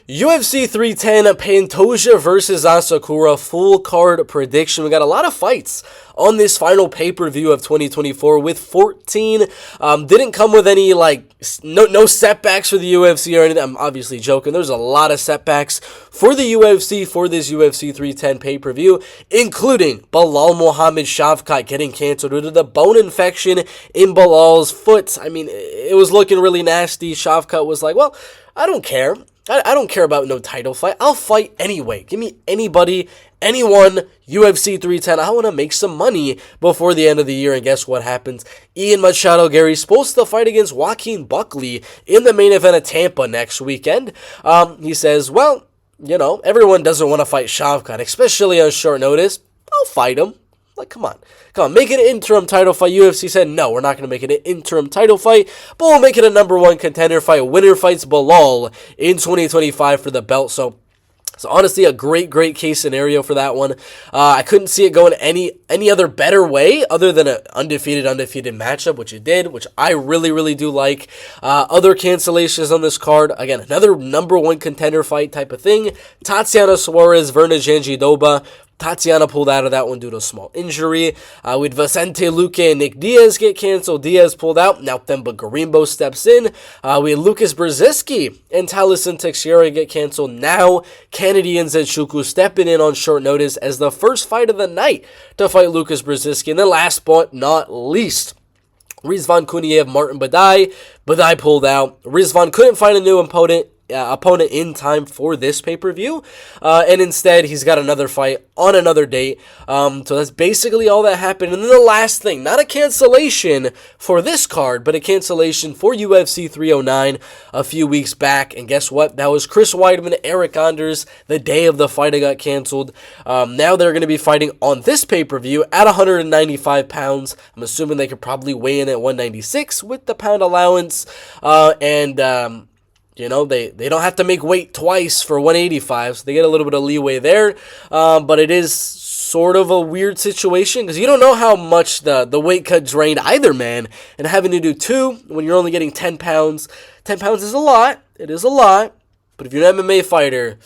UFC 310, Pantoja versus Asakura, full card prediction. We got a lot of fights on this final pay-per-view of 2024 with 14. Didn't come with any, no setbacks for the UFC or anything. I'm obviously joking. There's a lot of setbacks for the UFC for this UFC 310 pay-per-view, including Belal Muhammad Shavkat getting canceled due to the bone infection in Belal's foot. I mean, it was looking really nasty. Shavkat was like, well, I don't care. I don't care about no title fight. I'll fight anyway. Give me anybody, anyone, UFC 310. I want to make some money before the end of the year. And guess what happens? Ian Machado, Garry, supposed to fight against Joaquin Buckley in the main event of Tampa next weekend. He says, well, you know, everyone doesn't want to fight Shavkat, especially on short notice. I'll fight him. Like, come on, make it an interim title fight. UFC said, no, we're not going to make it an interim title fight, but we'll make it a number one contender fight. Winner fights Belal in 2025 for the belt. So honestly, a great case scenario for that one. I couldn't see it going any other better way other than an undefeated matchup, which it did, which I really do like. Other cancellations on this card. Again, another number one contender fight type of thing. Tatiana Suarez, Verna Jandiroba. Tatiana pulled out of that one due to a small injury. With Vicente, Luque, and Nick Diaz get canceled. Diaz pulled out. Now Themba Gorimbo steps in. We had Lucas Brzezinski and Talison Teixeira get canceled. Now Kennedy and Zetshuku stepping in on short notice as the first fight of the night to fight Lucas Brzezinski. And then last but not least, Rizvan Kuniev, Martin Badai. Badai pulled out. Rizvan couldn't find a new opponent in time for this pay-per-view, and instead he's got another fight on another date. So that's basically all that happened. And then the last thing, not a cancellation for this card, but a cancellation for UFC 309 a few weeks back. And guess what? That was Chris Weidman, Eryk Anders. The day of the fight, it got canceled. Now they're going to be fighting on this pay-per-view at 195 pounds. I'm assuming they could probably weigh in at 196 with the pound allowance, you know, they don't have to make weight twice for 185, so they get a little bit of leeway there. But it is sort of a weird situation because you don't know how much the weight cut drained either man. And having to do two when you're only getting 10 pounds. 10 pounds is a lot. It is a lot. But if you're an MMA fighter,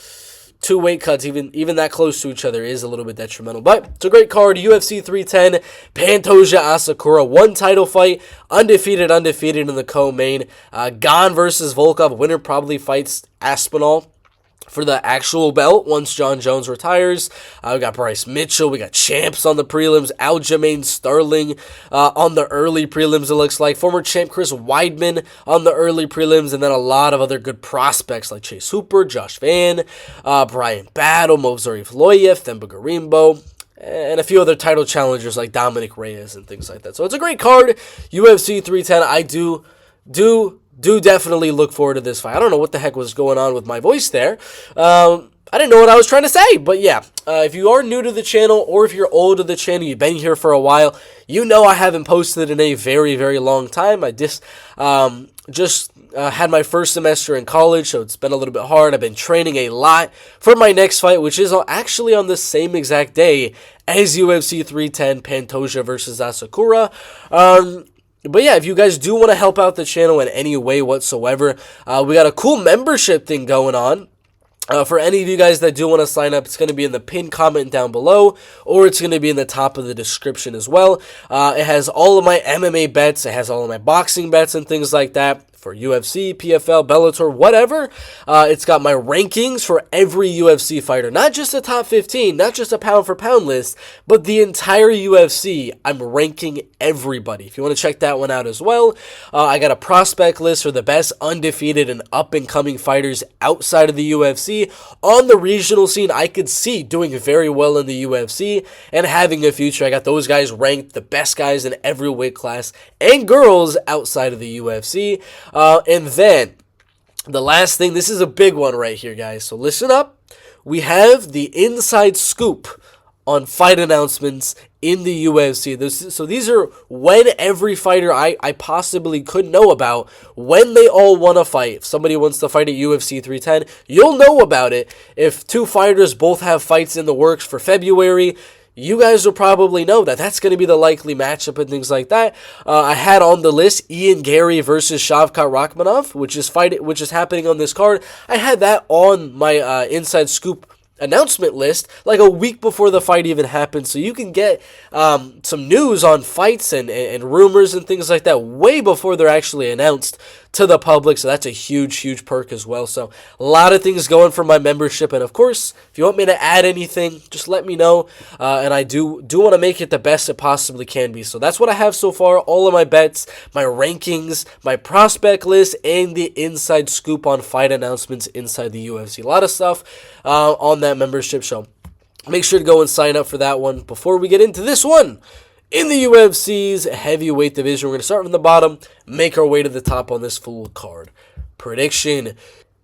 two weight cuts, even that close to each other, is a little bit detrimental. But it's a great card. UFC 310, Pantoja Asakura, one title fight, undefeated in the co-main. Gane versus Volkov. Winner probably fights Aspinall for the actual belt once John Jones retires. We got Bryce Mitchell. We got champs on the prelims. Aljamain Sterling on the early prelims, it looks like. Former champ Chris Weidman on the early prelims. And then a lot of other good prospects like Chase Hooper, Josh Van, Bryan Battle, Movsar, Evloev, Themba Gorimbo, and a few other title challengers like Dominick, Reyes, and things like that. So it's a great card. UFC 310. I do definitely look forward to this fight. I don't know what the heck was going on with my voice there. I didn't know what I was trying to say, but yeah. If you are new to the channel or if you're old to the channel, you've been here for a while, you know I haven't posted in a very long time. I just had my first semester in college, so it's been a little bit hard. I've been training a lot for my next fight, which is actually on the same exact day as UFC 310, Pantoja versus Asakura. But yeah, if you guys do want to help out the channel in any way whatsoever, we got a cool membership thing going on. For any of you guys that do want to sign up, it's going to be in the pinned comment down below, or it's going to be in the top of the description as well. It has all of my MMA bets. It has all of my boxing bets and things like that. For UFC, PFL, Bellator, whatever. It's got my rankings for every UFC fighter. Not just the top 15, not just a pound-for-pound list, but the entire UFC. I'm ranking everybody. If you want to check that one out as well. I got a prospect list for the best undefeated and up-and-coming fighters outside of the UFC. On the regional scene, I could see doing very well in the UFC and having a future. I got those guys ranked, the best guys in every weight class, and girls outside of the UFC. And then, the last thing, this is a big one right here, guys, so listen up. We have the inside scoop on fight announcements in the UFC. So these are when every fighter I possibly could know about, when they all want to fight. If somebody wants to fight at UFC 310, you'll know about it. If two fighters both have fights in the works for February, you guys will probably know that that's going to be the likely matchup and things like that. I had on the list Garry versus Shavkat Rakhmonov, which is happening on this card. I had that on my Inside Scoop announcement list like a week before the fight even happened, so you can get some news on fights and rumors and things like that way before they're actually announced to the public. So that's a huge perk as well. So a lot of things going for my membership, and of course, if you want me to add anything, just let me know, and I do want to make it the best it possibly can be. So that's what I have so far, all of my bets, my rankings, my prospect list, and the inside scoop on fight announcements inside the UFC. A lot of stuff on that membership show. Make sure to go and sign up for that one. Before we get into this one, in the UFC's heavyweight division, we're going to start from the bottom, make our way to the top on this full card. Prediction: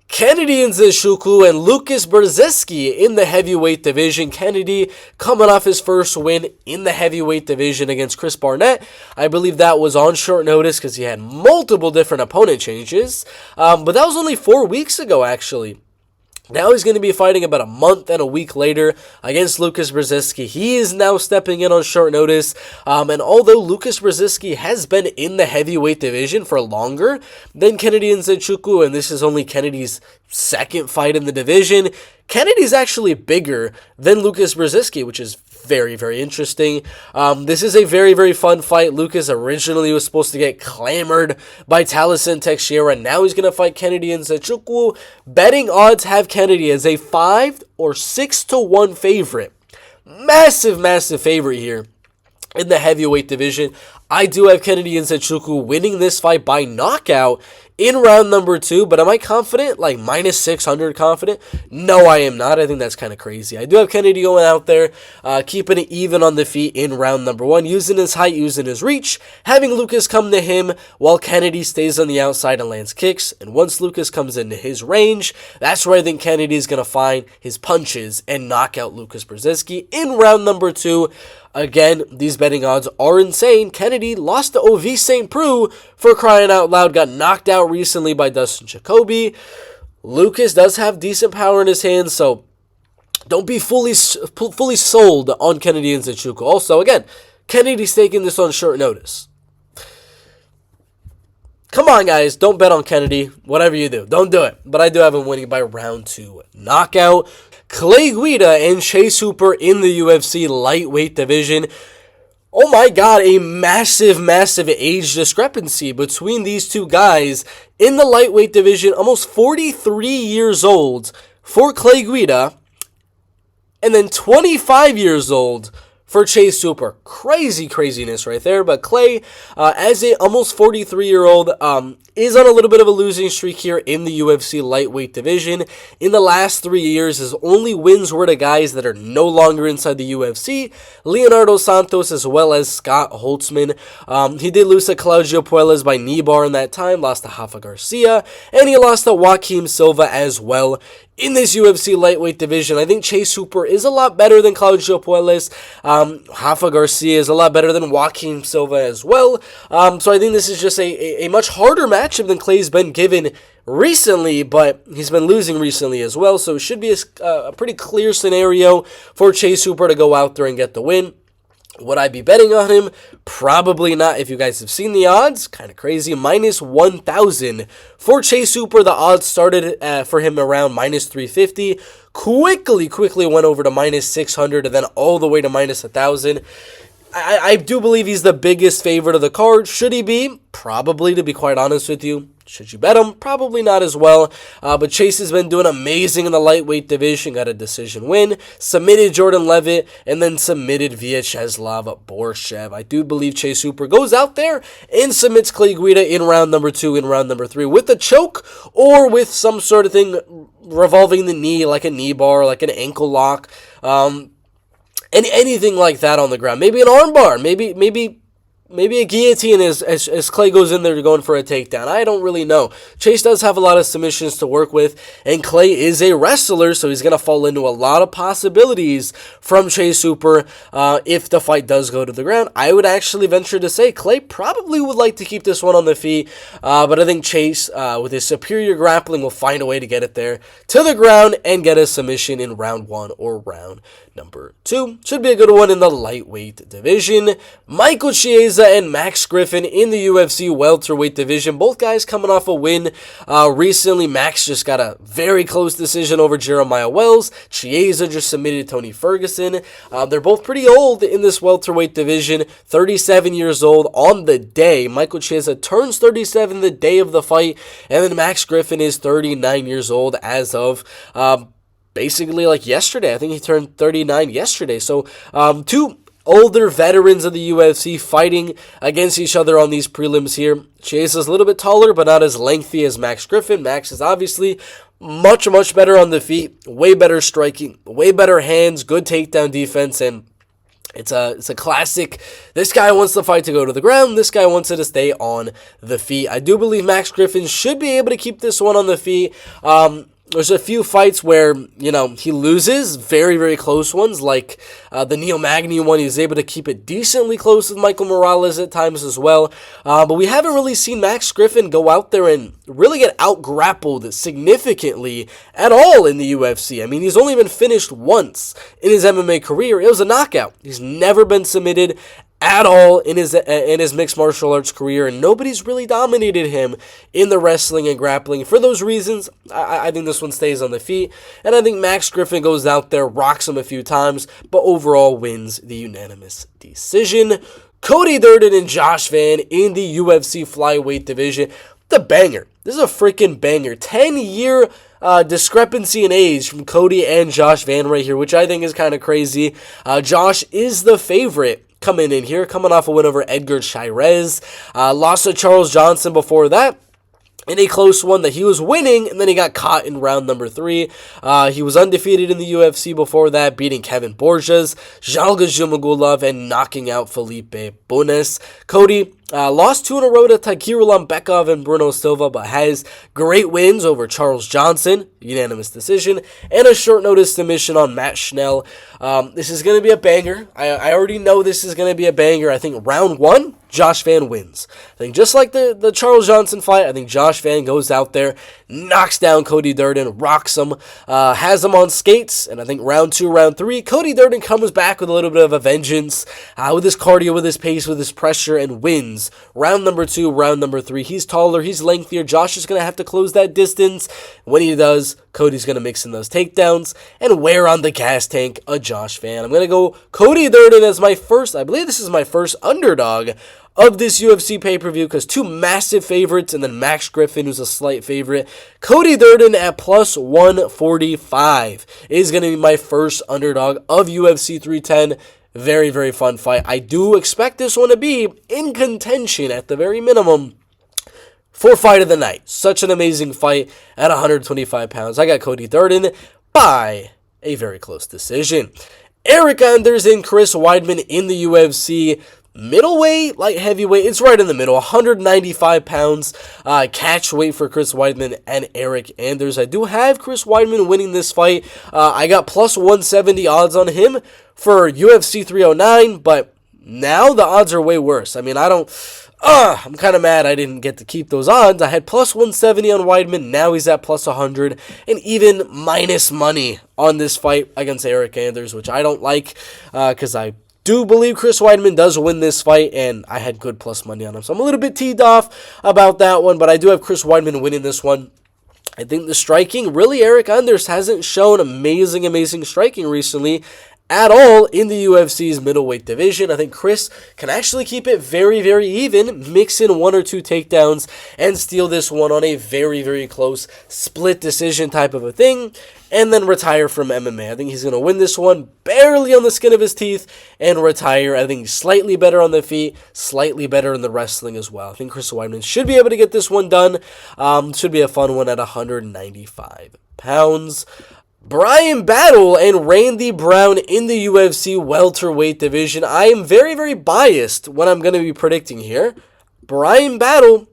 Kennedy Nzechukwu and Lukas Brzezinski in the heavyweight division. Kennedy coming off his first win in the heavyweight division against Chris Barnett. I believe that was on short notice because he had multiple different opponent changes, but that was only 4 weeks ago, actually. Now he's going to be fighting about a month and a week later against Lukas Brzezinski. He is now stepping in on short notice. And although Lukas Brzezinski has been in the heavyweight division for longer than Kennedy Nzechukwu, and this is only Kennedy's second fight in the division, Kennedy's actually bigger than Lukas Brzezinski, which is very interesting. This is a very fun fight. Lukas originally was supposed to get clamored by Taliesin Teixeira. Now he's going to fight Kennedy Nzechukwu. Betting odds have Kennedy as a 5 or 6-1 favorite. Massive favorite here in the heavyweight division. I do have Kennedy Nzechukwu winning this fight by knockout in round number 2, but am I confident? Like minus 600 confident? No, I am not. I think that's kind of crazy. I do have Kennedy going out there, keeping it even on the feet in round number 1, using his height, using his reach, having Lukas come to him while Kennedy stays on the outside and lands kicks. And once Lukas comes into his range, that's where I think Kennedy is going to find his punches and knock out Lukas Brzezinski in round number 2. Again, these betting odds are insane. Kennedy lost to Ovi St. Preux, for crying out loud, got knocked out recently by Dustin Jacoby. Lukas does have decent power in his hands, so don't be fully sold on Kennedy Nzechukwu. Also, again, Kennedy's taking this on short notice. Come on, guys, don't bet on Kennedy. Whatever you do, don't do it. But I do have him winning by round 2 knockout. Clay Guida and Chase Hooper in the UFC lightweight division. Oh my god, a massive age discrepancy between these two guys in the lightweight division. Almost 43 years old for Clay Guida, and then 25 years old for Chase Hooper. Craziness right there. But Clay, as a almost 43-year-old, is on a little bit of a losing streak here in the UFC lightweight division. In the last 3 years, his only wins were to guys that are no longer inside the UFC, Leonardo Santos as well as Scott Holtzman. He did lose to Claudio Puelles by knee bar in that time, lost to Rafa Garcia, and he lost to Joaquim Silva as well. In this UFC lightweight division, I think Chase Hooper is a lot better than Claudio Puelles. Rafa Garcia is a lot better than Joaquim Silva as well. So I think this is just a much harder matchup than Clay's been given recently, but he's been losing recently as well. So it should be a pretty clear scenario for Chase Hooper to go out there and get the win. Would I be betting on him? Probably not. If you guys have seen the odds, kind of crazy. Minus 1,000 for Chase Hooper. The odds started for him around minus 350. Quickly went over to minus 600 and then all the way to minus 1,000. I do believe he's the biggest favorite of the card. Should he be? Probably, to be quite honest with you. Should you bet him? Probably not as well. But Chase has been doing amazing in the lightweight division. Got a decision win. Submitted Jordan Levitt. And then submitted Vyacheslav Borshev. I do believe Chase Hooper goes out there and submits Clay Guida in round number 2, in round number 3. With a choke or with some sort of thing revolving the knee, like a knee bar, like an ankle lock. And anything like that on the ground. Maybe an armbar. Maybe maybe a guillotine as Clay goes in there going for a takedown. I don't really know. Chase does have a lot of submissions to work with, and Clay is a wrestler, so he's going to fall into a lot of possibilities from Chase Hooper if the fight does go to the ground. I would actually venture to say Clay probably would like to keep this one on the feet, but I think Chase, with his superior grappling, will find a way to get it there to the ground and get a submission in round 1 or round number 2. Should be a good one in the lightweight division. Michael Chiesa and Max Griffin in the UFC welterweight division. Both guys coming off a win recently. Max just got a very close decision over Jeremiah Wells. Chiesa just submitted Tony Ferguson. They're both pretty old in this welterweight division. 37 years old on the day. Michael Chiesa turns 37 the day of the fight, and then Max Griffin is 39 years old as of basically like yesterday. I think he turned 39 yesterday. So two older veterans of the UFC fighting against each other on these prelims here. Chiesa's a little bit taller, but not as lengthy as Max Griffin. Max is obviously much better on the feet, way better striking, way better hands, good takedown defense, and it's a classic. This guy wants the fight to go to the ground. This guy wants it to stay on the feet. I do believe Max Griffin should be able to keep this one on the feet. There's a few fights where, he loses, very close ones, like the Neil Magny one. He was able to keep it decently close with Michael Morales at times as well. But we haven't really seen Max Griffin go out there and really get out-grappled significantly at all in the UFC. I mean, he's only been finished once in his MMA career. It was a knockout. He's never been submitted at all in his mixed martial arts career, and nobody's really dominated him in the wrestling and grappling. For those reasons, I think this one stays on the feet, and I think Max Griffin goes out there, rocks him a few times, but overall wins the unanimous decision. Cody Durden and Josh Van in the UFC flyweight division. The banger. This is a freaking banger. 10-year discrepancy in age from Cody and Josh Van right here, which I think is kind of crazy. Josh is the favorite coming in here, coming off a win over Edgar Chairez. Lost to Charles Johnson before that in a close one that he was winning, and then he got caught in round number 3. He was undefeated in the UFC before that, beating Kevin Borges, Zhalga Zhumagulov, and knocking out Felipe Bunes. Cody lost 2 in a row to Ciryl Bekov and Bruno Silva, but has great wins over Charles Johnson, unanimous decision, and a short notice submission on Matt Schnell. This is going to be a banger. I already know this is going to be a banger. I think round 1, Josh Van wins. I think just like the Charles Johnson fight, I think Josh Van goes out there, knocks down Cody Durden, rocks him, has him on skates, and I think round 2, round 3, Cody Durden comes back with a little bit of a vengeance, with his cardio, with his pace, with his pressure, and wins round number 2, round number 3. He's taller, he's lengthier. Josh is going to have to close that distance. When he does, Cody's going to mix in those takedowns and wear on the gas tank a Josh Van. I'm going to go Cody Durden as my first, I believe this is my first underdog of this UFC pay-per-view, because 2 massive favorites, and then Max Griffin, who's a slight favorite. Cody Durden at plus 145 is going to be my first underdog of UFC 310. Very fun fight. I do expect this one to be in contention at the very minimum for fight of the night. Such an amazing fight at 125 pounds. I got Cody Durden by a very close decision. Eryk Anders and Chris Weidman in the UFC middleweight, light heavyweight. It's right in the middle. 195 pounds catch weight for Chris Weidman and Eryk Anders. I do have Chris Weidman winning this fight. I got plus 170 odds on him for UFC 309, but now the odds are way worse. I mean, I'm kind of mad I didn't get to keep those odds. I had plus 170 on Weidman. Now he's at plus 100, and even minus money on this fight against Eryk Anders, which I don't like, because I do believe Chris Weidman does win this fight, and I had good plus money on him. So I'm a little bit teed off about that one, but I do have Chris Weidman winning this one. I think the striking, really, Eryk Anders hasn't shown amazing striking recently at all in the UFC's middleweight division. I think Chris can actually keep it very even, mix in 1 or 2 takedowns, and steal this one on a very close split decision type of a thing, and then retire from MMA. I think he's going to win this one barely on the skin of his teeth and retire. I think he's slightly better on the feet, slightly better in the wrestling as well. I think Chris Weidman should be able to get this one done. Should be a fun one at 195 pounds. Bryan Battle and Randy Brown in the UFC welterweight division. I am very, very biased when I'm going to be predicting here. Bryan Battle,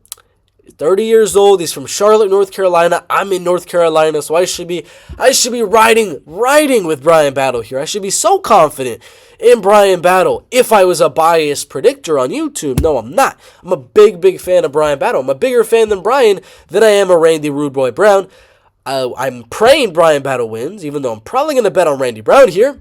30 years old. He's from Charlotte, North Carolina. I'm in North Carolina, so I should be riding with Bryan Battle here. I should be so confident in Bryan Battle if I was a biased predictor on YouTube. No, I'm not. I'm a big, big fan of Bryan Battle. I'm a bigger fan than Bryan than I am of Randy Rude Boy Brown. I'm praying Bryan Battle wins, even though I'm probably going to bet on Randy Brown here.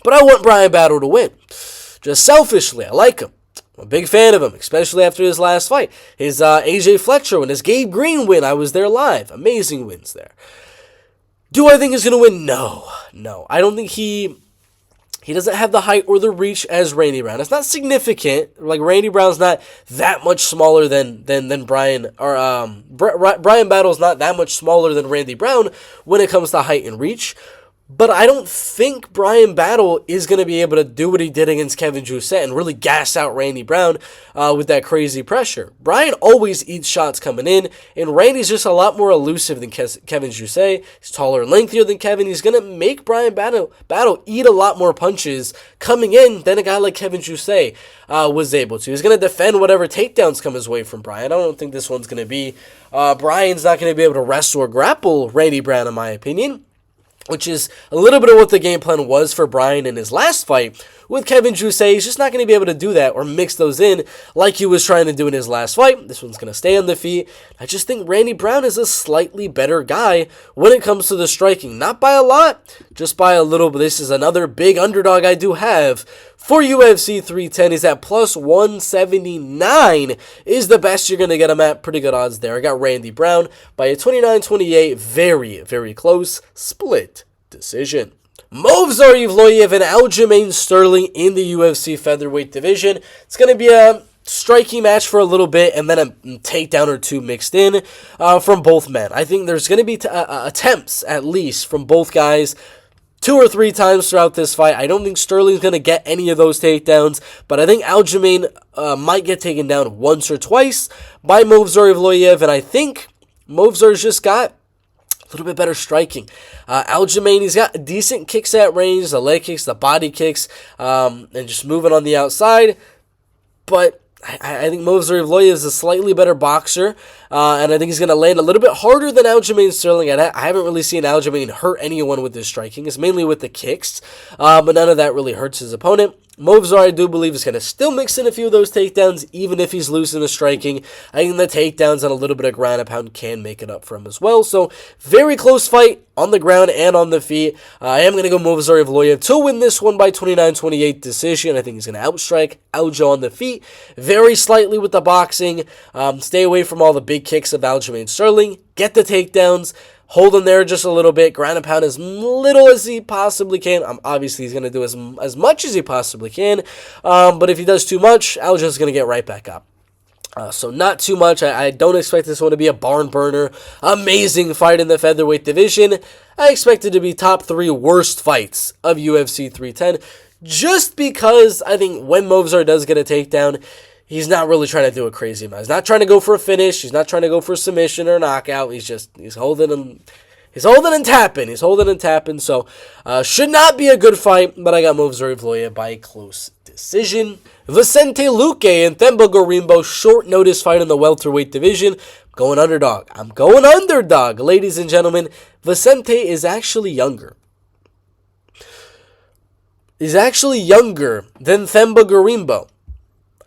But I want Bryan Battle to win. Just selfishly, I like him. I'm a big fan of him, especially after his last fight. His AJ Fletcher win, his Gabe Green win, I was there live. Amazing wins there. Do I think he's going to win? No. I don't think he doesn't have the height or the reach as Randy Brown. It's not significant. Like, Randy Brown's not that much smaller than Bryan, or Bryan Battle's not that much smaller than Randy Brown when it comes to height and reach. But I don't think Bryan Battle is going to be able to do what he did against Kevin Jousset and really gas out Randy Brown with that crazy pressure. Bryan always eats shots coming in, and Randy's just a lot more elusive than Kevin Jousset. He's taller and lengthier than Kevin. He's going to make Bryan Battle eat a lot more punches coming in than a guy like Kevin Jousset was able to. He's going to defend whatever takedowns come his way from Bryan. I don't think this one's going to be... Bryan's not going to be able to wrestle or grapple Randy Brown, in my opinion, which is a little bit of what the game plan was for Bryan in his last fight. With Kevin Jousset, he's just not going to be able to do that or mix those in like he was trying to do in his last fight. This one's going to stay on the feet. I just think Randy Brown is a slightly better guy when it comes to the striking. Not by a lot, just by a little. But this is another big underdog I do have for UFC 310. He's at plus 179 is the best you're going to get him at. Pretty good odds there. I got Randy Brown by a 29-28. Very, very close split decision. Movsar Evloev and Aljamain Sterling in the UFC featherweight division. It's going to be a striking match for a little bit and then a takedown or two mixed in from both men. I think there's going to be attempts, at least, from both guys 2 or 3 times throughout this fight. I don't think Sterling's going to get any of those takedowns, but I think Aljamain might get taken down once or twice by Movsar Evloev, and I think Movsar's just got a little bit better striking. Aljamain, he's got decent kicks at range, the leg kicks, the body kicks, and just moving on the outside. But I think Movsar Evloev is a slightly better boxer, and I think he's going to land a little bit harder than Aljamain Sterling. I haven't really seen Aljamain hurt anyone with his striking. It's mainly with the kicks, but none of that really hurts his opponent. Movsar, I do believe, is going to still mix in a few of those takedowns, even if he's loose in the striking. I think the takedowns and a little bit of ground and pound can make it up for him as well. So, very close fight on the ground and on the feet. I am going to go Movsar Evloev to win this one by 29-28 decision. I think he's going to outstrike Aljo on the feet very slightly with the boxing. Stay away from all the big kicks of Aljamain Sterling. Get the takedowns. Hold him there just a little bit. Ground and pound as little as he possibly can. Obviously, he's going to do as much as he possibly can. But if he does too much, Aljo's going to get right back up. So not too much. I don't expect this one to be a barn burner. Amazing fight in the featherweight division. I expect it to be top 3 worst fights of UFC 310. Just because I think when Movsar does get a takedown, he's not really trying to do a crazy amount. He's not trying to go for a finish. He's not trying to go for a submission or a knockout. He's holding and tapping. So, should not be a good fight, but I got Movsar Evloev by a close decision. Vicente Luque and Themba Gorimbo, short notice fight in the welterweight division. I'm going underdog. Ladies and gentlemen, Vicente is actually younger. He's actually younger than Themba Gorimbo.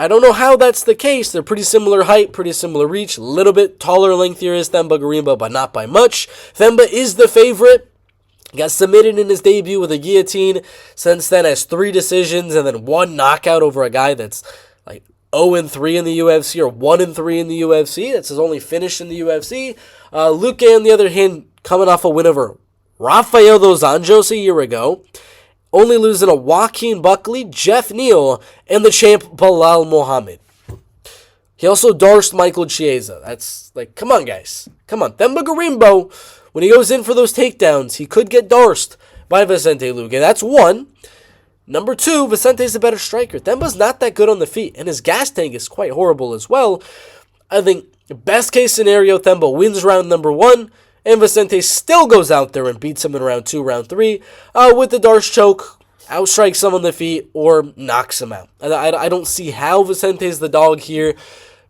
I don't know how that's the case. They're pretty similar height, pretty similar reach. A little bit taller, lengthier is Themba Gorimbo, but not by much. Themba is the favorite. Got submitted in his debut with a guillotine. Since then has 3 decisions and then 1 knockout over a guy that's like 0-3 in the UFC or 1-3 in the UFC. That's his only finish in the UFC. Luque, on the other hand, coming off a win over Rafael dos Anjos a year ago. Only losing to Joaquin Buckley, Jeff Neal, and the champ Bilal Muhammad. He also dorsed Michael Chiesa. That's like, come on, guys. Come on. Themba Gorimbo, when he goes in for those takedowns, he could get dorsed by Vicente Luque. That's 1. Number 2, Vicente's a better striker. Themba's not that good on the feet, and his gas tank is quite horrible as well. I think best case scenario, Themba wins round number 1, and Vicente still goes out there and beats him in round 2, round 3, with the Darce choke, outstrikes him on the feet, or knocks him out. I don't see how Vicente's the dog here.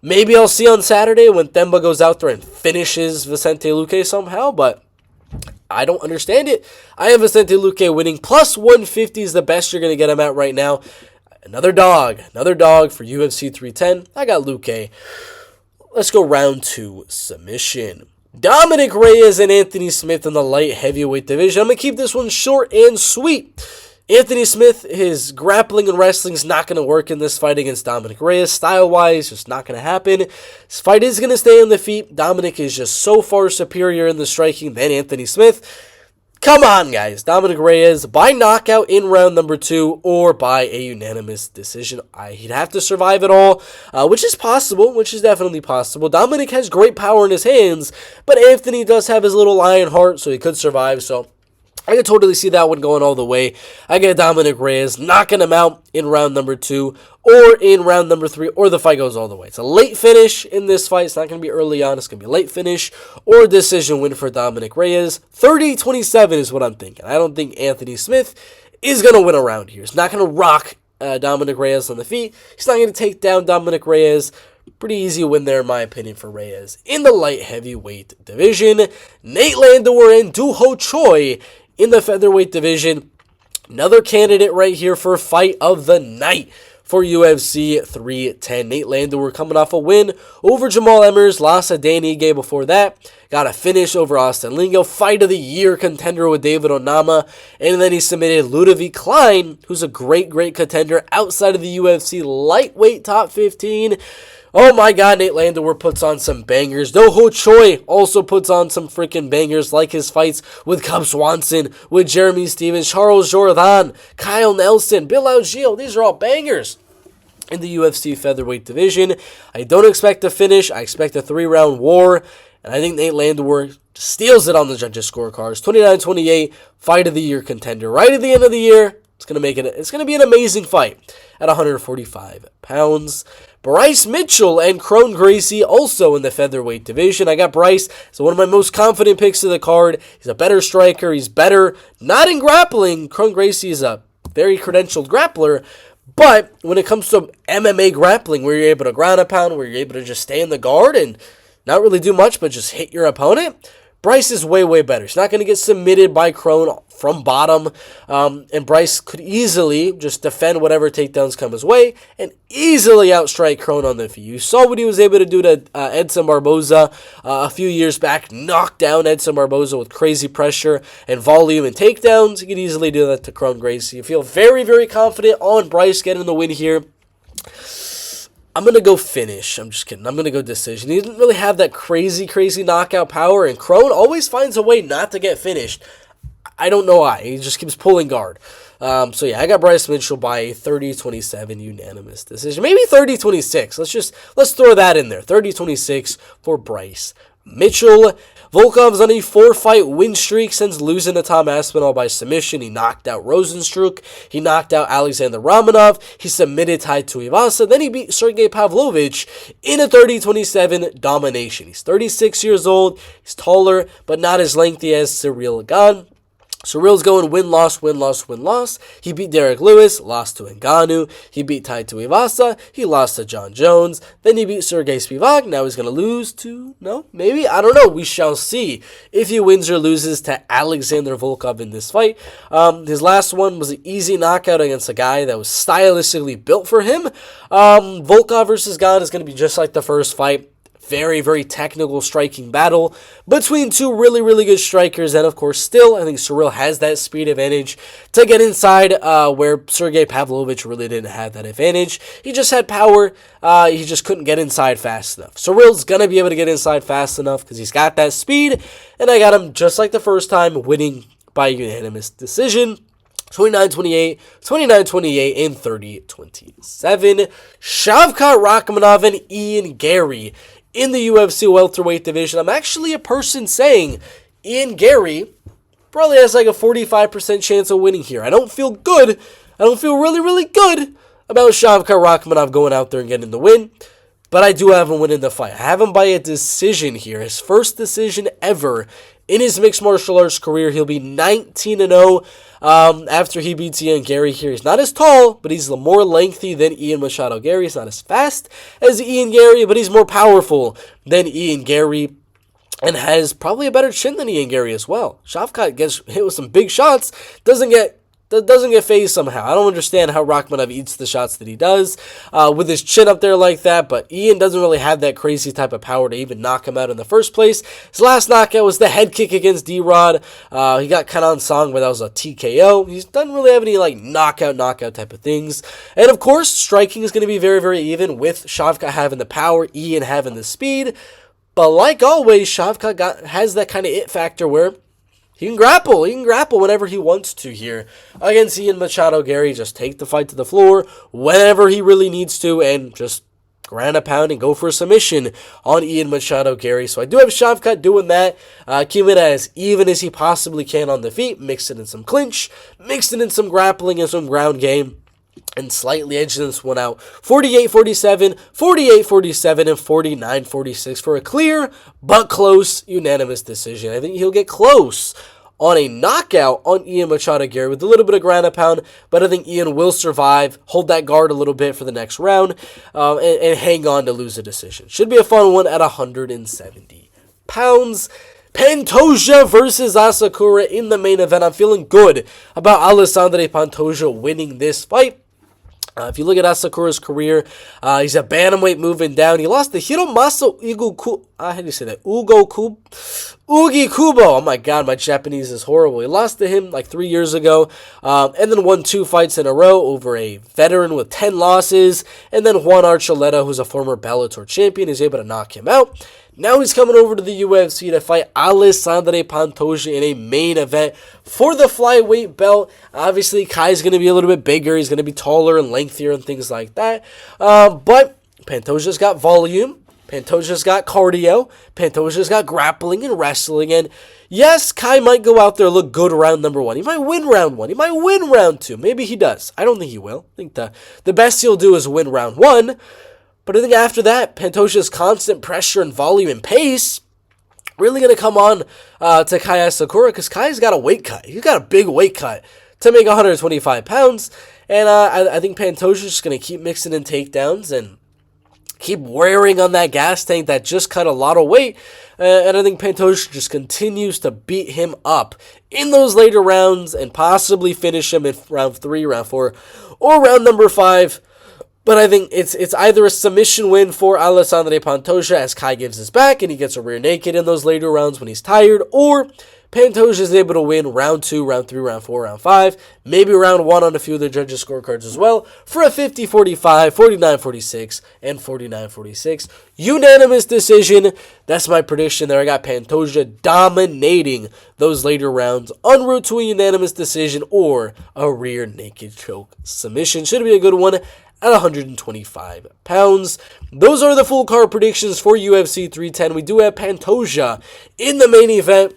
Maybe I'll see on Saturday when Themba goes out there and finishes Vicente Luque somehow, but I don't understand it. I have Vicente Luque winning. Plus 150 is the best you're going to get him at right now. Another dog for UFC 310. I got Luque. Let's go round 2, submission. Dominick Reyes and Anthony Smith in the light heavyweight division. I'm going to keep this one short and sweet. Anthony Smith, his grappling and wrestling is not going to work in this fight against Dominick Reyes. Style-wise, just not going to happen. This fight is going to stay on the feet. Dominick is just so far superior in the striking than Anthony Smith. Come on, guys. Dominick Reyes by knockout in round number 2 or by a unanimous decision. He'd have to survive it all, which is possible, which is definitely possible. Dominick has great power in his hands, but Anthony does have his little lion heart, so he could survive, so I can totally see that one going all the way. I get Dominick Reyes knocking him out in round number 2 or in round number 3, or the fight goes all the way. It's a late finish in this fight. It's not going to be early on. It's going to be a late finish or a decision win for Dominick Reyes. 30-27 is what I'm thinking. I don't think Anthony Smith is going to win a round here. He's not going to rock Dominick Reyes on the feet. He's not going to take down Dominick Reyes. Pretty easy win there, in my opinion, for Reyes. In the light heavyweight division, Nate Landwehr and Choi in the featherweight division. Another candidate right here for fight of the night for UFC 310. Nate Landwehr coming off a win over Jamal Emmers, lost to Dan Ige before that. Got a finish over Austin Lingo, fight of the year contender with David Onama, and then he submitted Ludovic Klein, who's a great contender outside of the UFC lightweight top 15. Oh my god, Nate Landwehr puts on some bangers. Choi also puts on some freaking bangers, like his fights with Cub Swanson, with Jeremy Stevens, Charles Jourdain, Kyle Nelson, Bill Algeo. These are all bangers in the UFC featherweight division. I don't expect a finish. I expect a 3-round war, and I think Nate Landwehr steals it on the judges' scorecards. 29-28, fight of the year contender. Right at the end of the year, it's going to be an amazing fight at 145 pounds. Bryce Mitchell and Kron Gracie also in the featherweight division. I got Bryce as one of my most confident picks of the card. He's a better striker. He's better, not in grappling. Kron Gracie is a very credentialed grappler. But when it comes to MMA grappling, where you're able to ground a pound, where you're able to just stay in the guard and not really do much but just hit your opponent, Bryce is way better. He's not going to get submitted by Kron from bottom, and Bryce could easily just defend whatever takedowns come his way and easily outstrike Kron on the feet. You saw what he was able to do to Edson Barboza a few years back, knock down Edson Barboza with crazy pressure and volume and takedowns. He could easily do that to Kron Gracie. I feel very confident on Bryce getting the win here. I'm going to go finish. I'm just kidding. I'm going to go decision. He didn't really have that crazy knockout power, and Kron always finds a way not to get finished. I don't know why. He just keeps pulling guard. So yeah, I got Bryce Mitchell by a 30-27 unanimous decision. Maybe 30-26. Let's throw that in there. 30-26 for Bryce Mitchell. Volkov's on a 4-fight win streak since losing to Tom Aspinall by submission. He knocked out Rosenstruck. He knocked out Alexander Rakhmonov. He submitted Tai Tuivasa. Then he beat Sergey Pavlovich in a 30-27 domination. He's 36 years old. He's taller, but not as lengthy as Ciryl Gane. Cyryl's going win-loss. He beat Derek Lewis, lost to Ngannou. He beat Tai Tuivasa. He lost to John Jones. Then he beat Sergey Spivak. Now he's going to lose to, no, maybe? I don't know. We shall see if he wins or loses to Alexander Volkov in this fight. His last one was an easy knockout against a guy that was stylistically built for him. Volkov versus Gane is going to be just like the first fight. Very technical striking battle between two really good strikers. And of course, still, I think Ciryl has that speed advantage to get inside where Sergey Pavlovich really didn't have that advantage. He just had power. He just couldn't get inside fast enough. Cyryl's going to be able to get inside fast enough because he's got that speed. And I got him just like the first time, winning by unanimous decision. 29-28, 29-28, and 30-27. Shavkat Rakhmonov and Ian Garry in the UFC welterweight division. I'm actually a person saying Ian Garry probably has like a 45% chance of winning here. I don't feel good. I don't feel really good about Shavkat Rakhmonov going out there and getting the win. But I do have him winning the fight. I have him by a decision here. His first decision ever in his mixed martial arts career. He'll be 19-0 after he beats Ian Garry here. He's not as tall, but he's more lengthy than Ian Machado Garry. He's not as fast as Ian Garry, but he's more powerful than Ian Garry, and has probably a better chin than Ian Garry as well. Shavkat gets hit with some big shots, doesn't get phased somehow. I don't understand how Rakhmonov eats the shots that he does with his chin up there like that, but Ian doesn't really have that crazy type of power to even knock him out in the first place. His last knockout was the head kick against D-Rod. He got Kron song, but that was a TKO. He doesn't really have any like knockout type of things. And of course, striking is going to be very, very even, with Shavkat having the power, Ian having the speed. But like always, Shavkat has that kind of it factor where he can grapple. He can grapple whenever he wants to here against Ian Machado Garry. Just take the fight to the floor whenever he really needs to and just ground a pound and go for a submission on Ian Machado Garry. So I do have Shavkat doing that, keeping it as even as he possibly can on the feet, mixing in some clinch, mixing in some grappling and some ground game, and slightly edging this one out 48-47, 48-47, and 49-46 for a clear but close unanimous decision. I think he'll get close on a knockout on Ian Machado Garry with a little bit of ground and pound, but I think Ian will survive, hold that guard a little bit for the next round, and hang on to lose a decision. Should be a fun one at 170 pounds. Pantoja versus Asakura in the main event. I'm feeling good about Pantoja winning this fight. If you look at Asakura's career, he's a bantamweight moving down. He lost to Hiromasa Ugi Kubo. Oh my god, my Japanese is horrible. He lost to him like 3 years ago, and then won 2 fights in a row over a veteran with 10 losses, and then Juan Archuleta, who's a former Bellator champion, is able to knock him out. Now he's coming over to the UFC to fight Pantoja in a main event for the flyweight belt. Obviously, Kai's going to be a little bit bigger. He's going to be taller and lengthier and things like that. But Pantoja's got volume. Pantoja's got cardio. Pantoja's got grappling and wrestling. And yes, Kai might go out there and look good round number 1. He might win round 1. He might win round 2. Maybe he does. I don't think he will. I think the best he'll do is win round 1. But I think after that, Pantoja's constant pressure and volume and pace really going to come on to Kai Asakura, because Kai's got a weight cut. He's got a big weight cut to make 125 pounds. And I think Pantoja's just going to keep mixing in takedowns and keep wearing on that gas tank that just cut a lot of weight. And I think Pantoja just continues to beat him up in those later rounds and possibly finish him in round 3, round 4, or round number 5. But I think it's either a submission win for Pantoja as Kai gives his back and he gets a rear naked in those later rounds when he's tired, or Pantoja is able to win round 2, round 3, round 4, round 5, maybe round 1 on a few of the judges' scorecards as well, for a 50-45, 49-46, and 49-46. Unanimous decision. That's my prediction there. I got Pantoja dominating those later rounds en route to a unanimous decision or a rear naked choke submission. Should be a good one at 125 pounds. Those are the full card predictions for UFC 310. We do have Pantoja in the main event,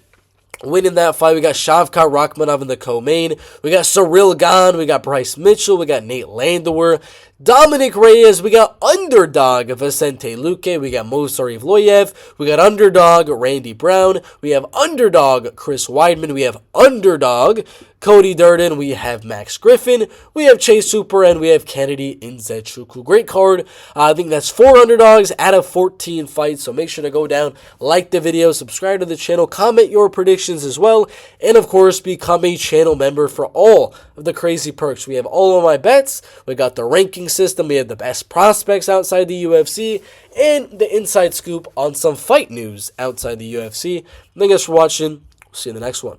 winning that fight. We got Shavkat Rakhmonov in the co-main. We got Ciryl Gane. We got Bryce Mitchell. We got Nate Landwehr. Dominick Reyes. We got underdog Vicente Luque. We got Movsar Evloev. We got underdog Randy Brown. We have underdog Chris Weidman. We have underdog Cody Durden. We have Max Griffin. We have Chase Super, and we have Kennedy Nzechukwu. Great card. I think that's 4 underdogs out of 14 fights. So make sure to go down, like the video, subscribe to the channel, comment your predictions as well, and of course become a channel member for all of the crazy perks. We have all of my bets. We got the ranking system. We have the best prospects outside the UFC, and the inside scoop on some fight news outside the UFC. Thank you guys for watching. We'll see you in the next one.